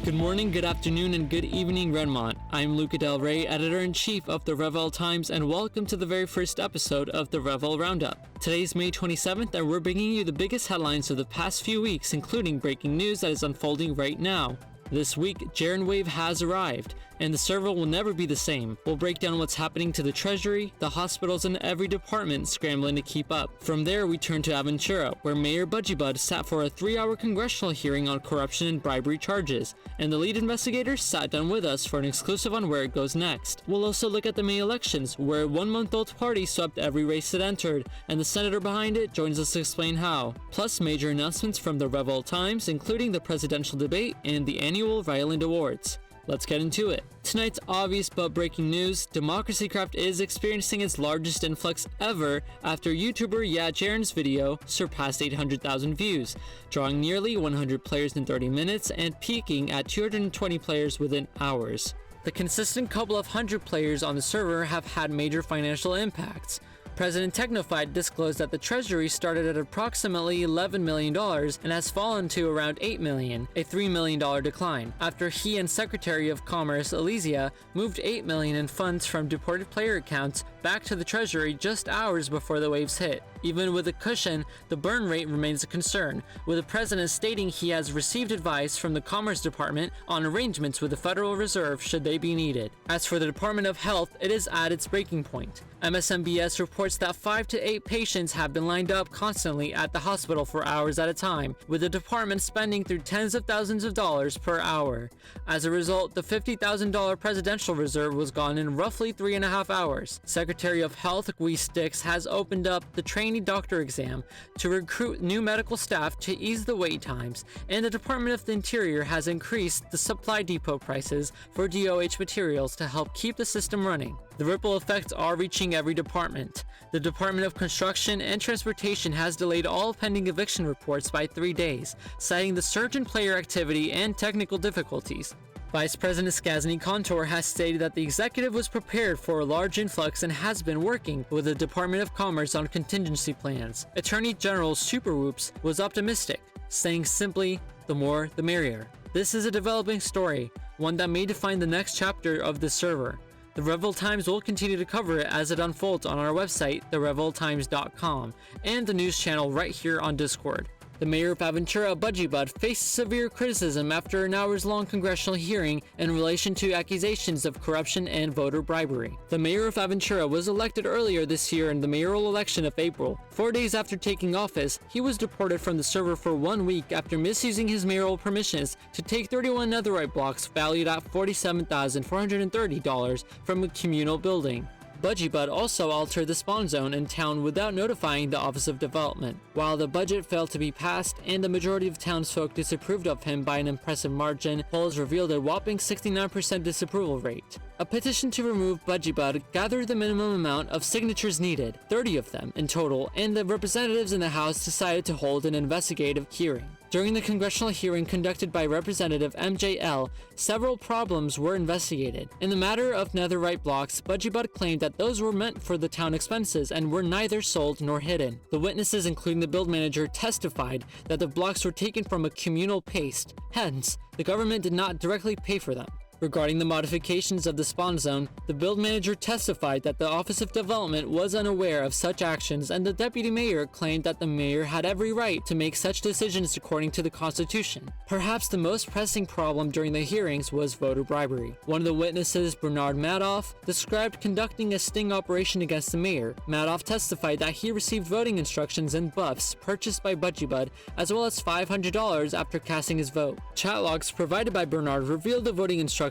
Good morning, good afternoon, and good evening, Redmont. I'm Luca Del Rey, Editor-in-Chief of the Reveille Times, and welcome to the very first episode of the Reveille Roundup. Today's May 27th, and we're bringing you the biggest headlines of the past few weeks, including breaking news that is unfolding right now. This week, Jaron wave has arrived, and the server will never be the same. We'll break down what's happening to the Treasury, the hospitals, and every department scrambling to keep up. From there, we turn to Aventura, where Mayor Budgiebud sat for a 3-hour congressional hearing on corruption and bribery charges, and the lead investigator sat down with us for an exclusive on where it goes next. We'll also look at the May elections, where a 1-month-old party swept every race it entered, and the senator behind it joins us to explain how. Plus, major announcements from the Reveille Times, including the presidential debate and the annual Violent Awards. Let's get into it. Tonight's obvious but breaking news: Democracy Craft is experiencing its largest influx ever after YouTuber Jaron's video surpassed 800,000 views, drawing nearly 100 players in 30 minutes and peaking at 220 players within hours. The consistent couple of hundred players on the server have had major financial impacts. President Technofied disclosed that the Treasury started at approximately $11 million and has fallen to around $8 million, a $3 million decline, after he and Secretary of Commerce Elysia moved $8 million in funds from deported player accounts back to the Treasury just hours before the waves hit. Even with a cushion, the burn rate remains a concern, with the president stating he has received advice from the Commerce Department on arrangements with the Federal Reserve should they be needed. As for the Department of Health, it is at its breaking point. MSNBS reports that 5 to 8 patients have been lined up constantly at the hospital for hours at a time, with the department spending through tens of thousands of dollars per hour. As a result, the $50,000 presidential reserve was gone in roughly 3.5 hours. Secretary of Health Guy Stix has opened up the trainee doctor exam to recruit new medical staff to ease the wait times, and the Department of the Interior has increased the supply depot prices for DOH materials to help keep the system running. The ripple effects are reaching every department. The Department of Construction and Transportation has delayed all pending eviction reports by 3 days, citing the surge in player activity and technical difficulties. Vice President Skazni Kontor has stated that the executive was prepared for a large influx and has been working with the Department of Commerce on contingency plans. Attorney General Superwhoops was optimistic, saying simply, "The more, the merrier." This is a developing story, one that may define the next chapter of this server. The Reveille Times will continue to cover it as it unfolds on our website, thereveilletimes.com, and the news channel right here on Discord. The mayor of Aventura, Budgiebud, faced severe criticism after an hours-long congressional hearing in relation to accusations of corruption and voter bribery. The mayor of Aventura was elected earlier this year in the mayoral election of April. 4 days after taking office, he was deported from the server for 1 week after misusing his mayoral permissions to take 31 netherite blocks valued at $47,430 from a communal building. Budgiebud also altered the spawn zone in town without notifying the Office of Development. While the budget failed to be passed and the majority of townsfolk disapproved of him by an impressive margin, polls revealed a whopping 69% disapproval rate. A petition to remove Budgiebud gathered the minimum amount of signatures needed, 30 of them in total, and the representatives in the House decided to hold an investigative hearing. During the congressional hearing conducted by Representative MJL, several problems were investigated. In the matter of netherite blocks, Budgiebud claimed that those were meant for the town expenses and were neither sold nor hidden. The witnesses, including the build manager, testified that the blocks were taken from a communal paste. Hence, the government did not directly pay for them. Regarding the modifications of the spawn zone, the build manager testified that the Office of Development was unaware of such actions, and the deputy mayor claimed that the mayor had every right to make such decisions according to the Constitution. Perhaps the most pressing problem during the hearings was voter bribery. One of the witnesses, Bernard Madoff, described conducting a sting operation against the mayor. Madoff testified that he received voting instructions and buffs purchased by Budgiebud, as well as $500 after casting his vote. Chat logs provided by Bernard revealed the voting instructions,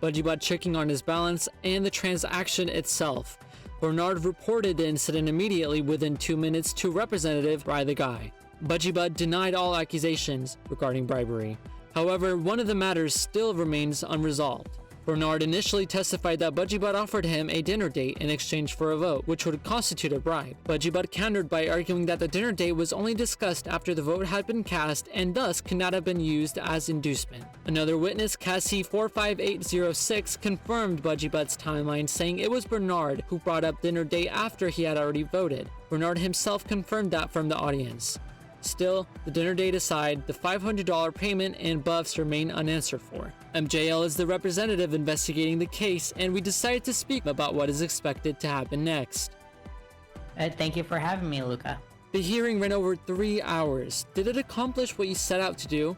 Budgiebud checking on his balance, and the transaction itself. Bernard reported the incident immediately within 2 minutes to Representative By the Guy. Budgiebud denied all accusations regarding bribery. However, one of the matters still remains unresolved. Bernard initially testified that Budgiebud offered him a dinner date in exchange for a vote, which would constitute a bribe. Budgiebud countered by arguing that the dinner date was only discussed after the vote had been cast and thus could not have been used as inducement. Another witness, Cassie 45806, confirmed Budgiebud's timeline, saying it was Bernard who brought up dinner date after he had already voted. Bernard himself confirmed that from the audience. Still, the dinner date aside, the $500 payment and buffs remain unanswered for. MJL is the representative investigating the case, and we decided to speak about what is expected to happen next. Thank you for having me, Luca. The hearing ran over 3 hours. Did it accomplish what you set out to do?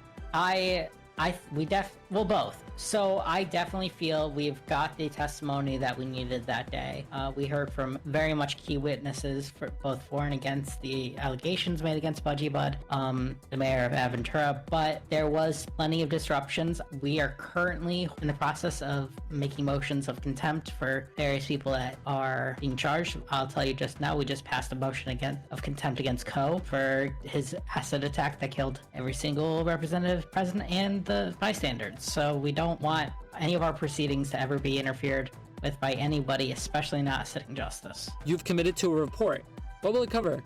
Both. So I definitely feel we've got the testimony that we needed that day. We heard from very much key witnesses both for and against the allegations made against Budgie Bud, the mayor of Aventura, but there was plenty of disruptions. We are currently in the process of making motions of contempt for various people that are being charged. I'll tell you just now, we just passed a motion of contempt against Coe for his acid attack that killed every single representative present and the bystanders. So we don't want any of our proceedings to ever be interfered with by anybody, especially not sitting justice. You've committed to a report. What will it cover?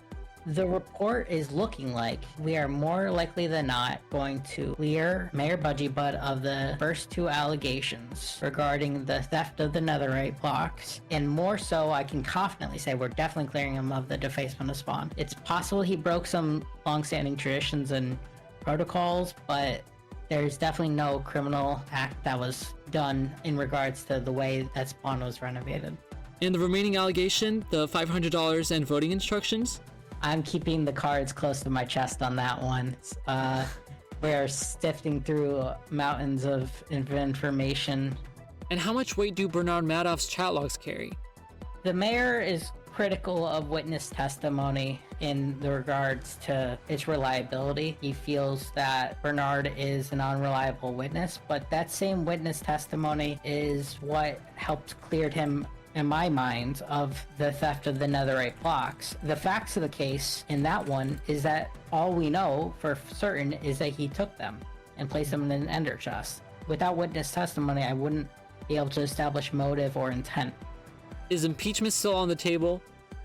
The report is looking like we are more likely than not going to clear Mayor Budgie Bud of the first 2 allegations regarding the theft of the netherite blocks, and more so, I can confidently say we're definitely clearing him of the defacement of spawn. It's possible he broke some long-standing traditions and protocols, but there's definitely no criminal act that was done in regards to the way that spawn was renovated. And the remaining allegation, the $500 and voting instructions? I'm keeping the cards close to my chest on that one. We're sifting through mountains of information. And how much weight do Bernard Madoff's chat logs carry? The mayor is critical of witness testimony in the regards to its reliability. He feels that Bernard is an unreliable witness, but that same witness testimony is what helped clear him, in my mind, of the theft of the netherite blocks. The facts of the case in that one is that all we know for certain is that he took them and placed them in an ender chest. Without witness testimony, I wouldn't be able to establish motive or intent. Is impeachment still on the table?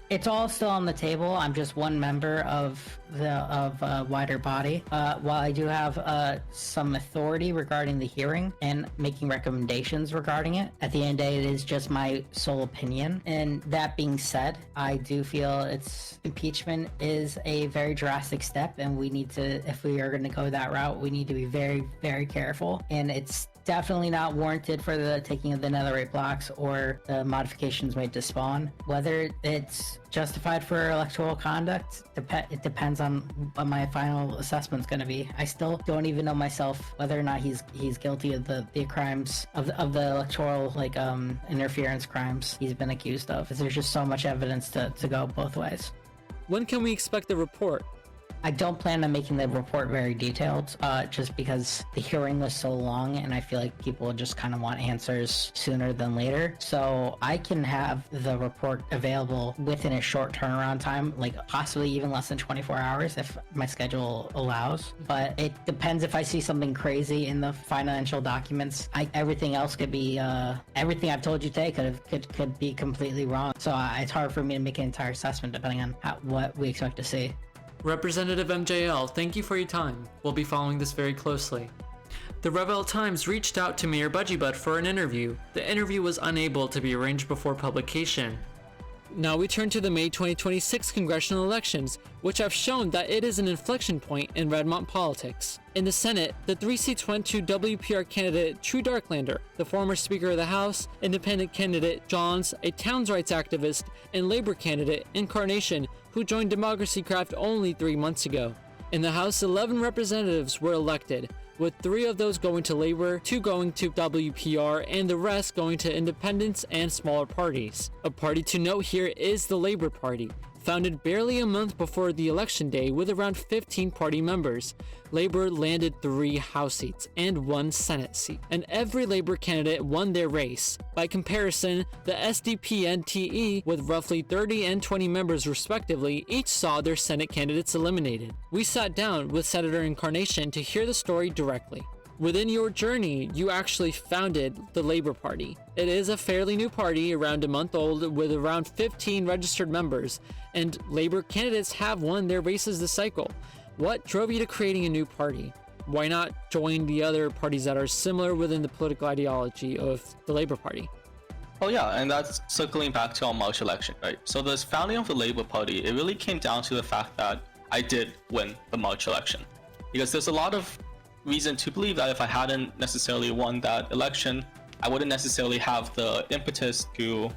It's all still on the table. I'm just one member of the wider body. While I do have some authority regarding the hearing and making recommendations regarding it, at the end of the day, it is just my sole opinion. And that being said, I do feel impeachment is a very drastic step, and we need to, if we are going to go that route, we need to be very, very careful. And it's definitely not warranted for the taking of the netherite blocks or the modifications made to spawn. Whether it's justified for electoral conduct, it depends on what my final assessment's going to be. I still don't even know myself whether or not he's guilty of the crimes of the electoral interference crimes he's been accused of. There's just so much evidence to go both ways. When can we expect the report? I don't plan on making the report very detailed, just because the hearing was so long and I feel like people just kind of want answers sooner than later. So I can have the report available within a short turnaround time, like possibly even less than 24 hours if my schedule allows. But it depends if I see something crazy in the financial documents. Everything else could be, everything I've told you today could be completely wrong. So it's hard for me to make an entire assessment depending on what we expect to see. Representative MJL, thank you for your time. We'll be following this very closely. The Reveille Times reached out to Mayor Budgie Bud for an interview. The interview was unable to be arranged before publication. Now we turn to the May 2026 congressional elections, which have shown that it is an inflection point in Redmont politics. In the Senate, the 3 seats went to WPR candidate True Darklander, the former Speaker of the House, independent candidate Johns, a towns rights activist, and Labor candidate Incarnation, who joined Democracy Craft only 3 months ago. In the House, 11 representatives were elected, with 3 of those going to Labor, 2 going to WPR, and the rest going to independents and smaller parties. A party to note here is the Labor Party, founded barely a month before the election day with around 15 party members. Labor landed 3 House seats and 1 Senate seat, and every Labor candidate won their race. By comparison, the SDP and TE, with roughly 30 and 20 members respectively, each saw their Senate candidates eliminated. We sat down with Senator Incarnation to hear the story directly. Within your journey, you actually founded the Labor Party. It is a fairly new party, around a month old, with around 15 registered members, and Labor candidates have won their races this cycle. What drove you to creating a new party? Why not join the other parties that are similar within the political ideology of the Labor Party? Oh yeah, and that's circling back to our March election, right? So this founding of the Labor Party, it really came down to the fact that I did win the March election. Because there's a lot of reason to believe that if I hadn't necessarily won that election, I wouldn't necessarily have the impetus to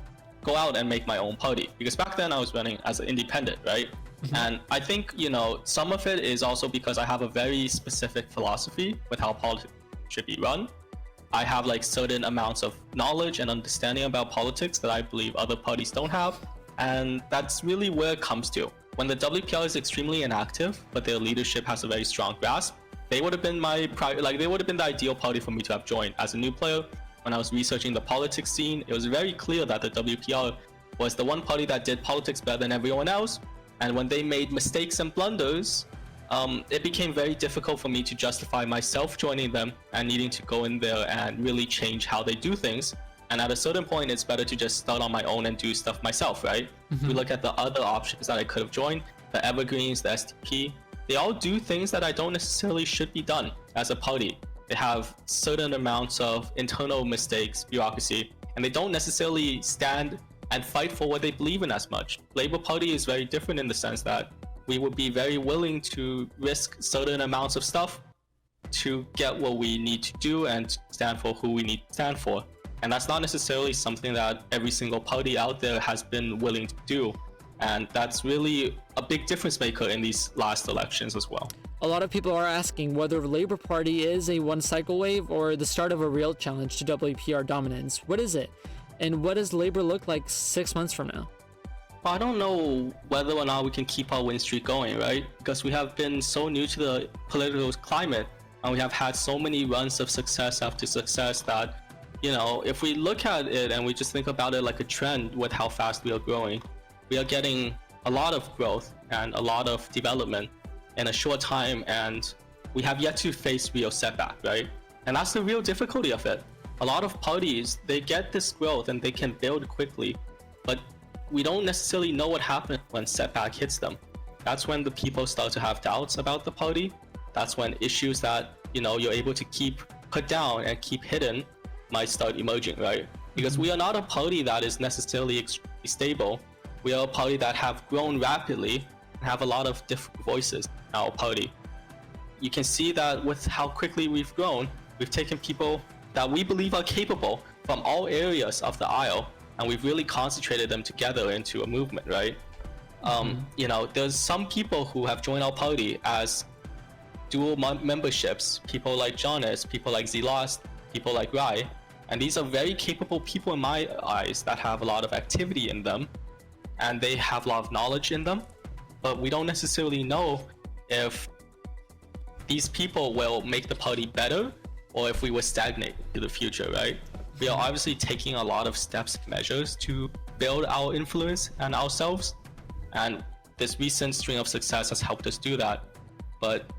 go out and make my own party. Because back then I was running as an independent, right? And I think, some of it is also because I have a very specific philosophy with how politics should be run. I have like certain amounts of knowledge and understanding about politics that I believe other parties don't have. And that's really where it comes to. When the WPR is extremely inactive, but their leadership has a very strong grasp, they would have been they would have been the ideal party for me to have joined. As a new player, when I was researching the politics scene, it was very clear that the WPR was the one party that did politics better than everyone else. And when they made mistakes and blunders, it became very difficult for me to justify myself joining them and needing to go in there and really change how they do things. And at a certain point, it's better to just start on my own and do stuff myself, right? If we look at the other options that I could have joined, the Evergreens, the SDP, they all do things that I don't necessarily should be done as a party. They have certain amounts of internal mistakes, bureaucracy, and they don't necessarily stand and fight for what they believe in as much. Labour Party is very different in the sense that we would be very willing to risk certain amounts of stuff to get what we need to do and stand for who we need to stand for. And that's not necessarily something that every single party out there has been willing to do. And that's really a big difference maker in these last elections as well. A lot of people are asking whether Labour Party is a one-cycle wave or the start of a real challenge to WPR dominance. What is it? And what does Labour look like 6 months from now? I don't know whether or not we can keep our win streak going, right? Because we have been so new to the political climate and we have had so many runs of success after success that, if we look at it and we just think about it like a trend with how fast we are growing, we are getting a lot of growth and a lot of development in a short time, and we have yet to face real setback, right? And that's the real difficulty of it. A lot of parties, they get this growth and they can build quickly, but we don't necessarily know what happens when setback hits them. That's when the people start to have doubts about the party. That's when issues that, you're able to keep put down and keep hidden might start emerging, right? Because we are not a party that is necessarily extremely stable. We are a party that have grown rapidly and have a lot of different voices in our party. You can see that with how quickly we've grown, we've taken people that we believe are capable from all areas of the aisle, and we've really concentrated them together into a movement, right? There's some people who have joined our party as dual memberships, people like Jonas, people like Zelost, people like Rai, and these are very capable people in my eyes that have a lot of activity in them, and they have a lot of knowledge in them, but we don't necessarily know if these people will make the party better or if we will stagnate to the future, right? We are obviously taking a lot of steps and measures to build our influence and ourselves, and this recent string of success has helped us do that. But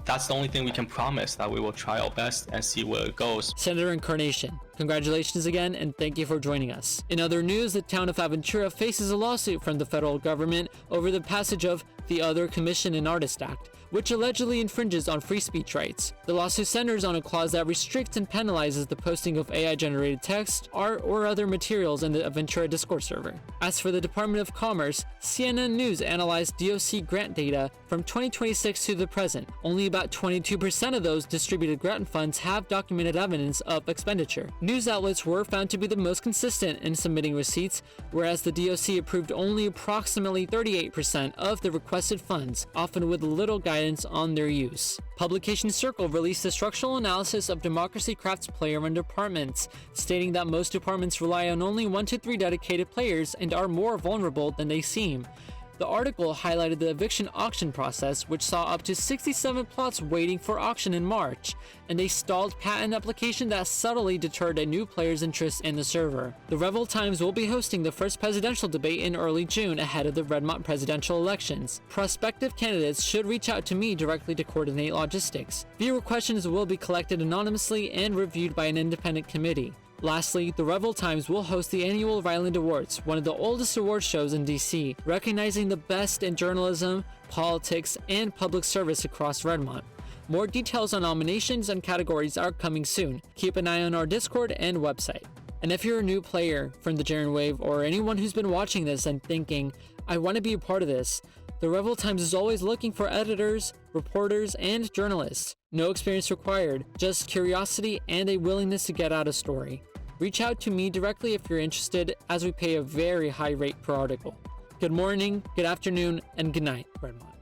that's the only thing we can promise, that we will try our best and see where it goes. Senator Incarnation, congratulations again, and thank you for joining us. In other news, the town of Aventura faces a lawsuit from the federal government over the passage of the Other Commission and Artist Act, which allegedly infringes on free speech rights. The lawsuit centers on a clause that restricts and penalizes the posting of AI-generated text, art, or other materials in the Aventura Discord server. As for the Department of Commerce, CNN News analyzed DOC grant data from 2026 to the present. Only about 22% of those distributed grant funds have documented evidence of expenditure. News outlets were found to be the most consistent in submitting receipts, whereas the DOC approved only approximately 38% of the requested funds, often with little guidance on their use. Publication Circle released a structural analysis of Democracy Craft's player-run departments, stating that most departments rely on only 1 to 3 dedicated players and are more vulnerable than they seem. The article highlighted the eviction auction process, which saw up to 67 plots waiting for auction in March, and a stalled patent application that subtly deterred a new player's interest in the server. The Reveille Times will be hosting the first presidential debate in early June ahead of the Redmont presidential elections. Prospective candidates should reach out to me directly to coordinate logistics. Viewer questions will be collected anonymously and reviewed by an independent committee. Lastly, the Reveille Times will host the annual Ryland Awards, one of the oldest award shows in DC, recognizing the best in journalism, politics, and public service across Redmont. More details on nominations and categories are coming soon. Keep an eye on our Discord and website. And if you're a new player from the Jaron Wave, or anyone who's been watching this and thinking, I want to be a part of this, The Reveille Times is always looking for editors, reporters, and journalists. No experience required, just curiosity and a willingness to get out a story. Reach out to me directly if you're interested, as we pay a very high rate per article. Good morning, good afternoon, and good night, Redmont.